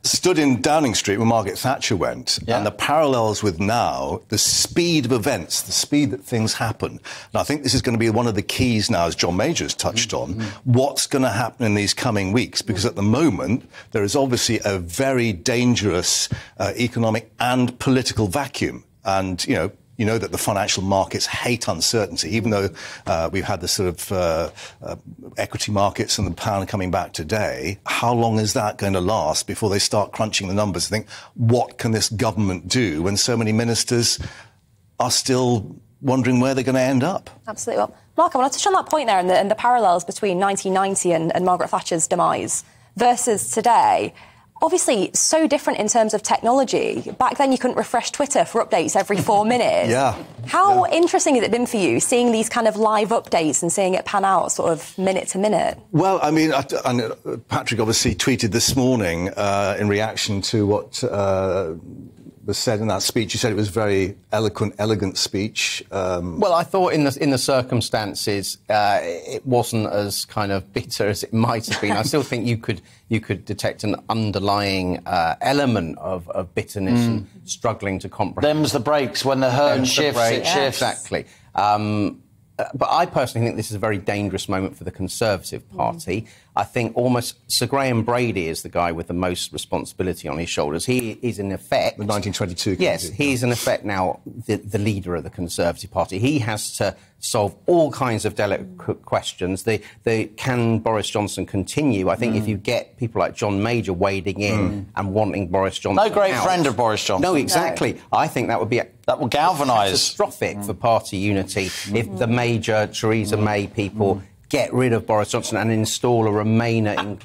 stood in Downing Street when Margaret Thatcher went, and the parallels with now, the speed of events, the speed that things happen. And I think this is going to be one of the keys now, as John Major's touched on, what's going to happen in these coming weeks, because at the moment there is obviously a very dangerous economic and political vacuum. And, you know that the financial markets hate uncertainty, even though we've had the sort of equity markets and the pound coming back today. How long is that going to last before they start crunching the numbers and think, what can this government do when so many ministers are still wondering where they're going to end up? Absolutely. Well, Mark, I want to touch on that point there and the parallels between 1990 and Margaret Thatcher's demise versus today. Obviously, so different in terms of technology. Back then, you couldn't refresh Twitter for updates every 4 minutes. How interesting has it been for you, seeing these kind of live updates and seeing it pan out sort of minute to minute? Well, I mean, Patrick obviously tweeted this morning in reaction to what was said in that speech. You said it was a very elegant speech. Well, I thought in the circumstances, it wasn't as kind of bitter as it might have been. I still think you could detect an underlying element of bitterness and struggling to comprehend. Them's the breaks. When the herd shifts, it shifts. Exactly. But I personally think this is a very dangerous moment for the Conservative Party. I think almost Sir Graham Brady is the guy with the most responsibility on his shoulders. He is, in effect... The 1922... Yes, he's, in effect, now the leader of the Conservative Party. He has to solve all kinds of delicate questions. Can Boris Johnson continue? I think if you get people like John Major wading in and wanting Boris Johnson No great out, friend of Boris Johnson. No, exactly. No. I think that would be... That will galvanise... catastrophic for party unity if the Major, Theresa May people get rid of Boris Johnson and install a Remainer in...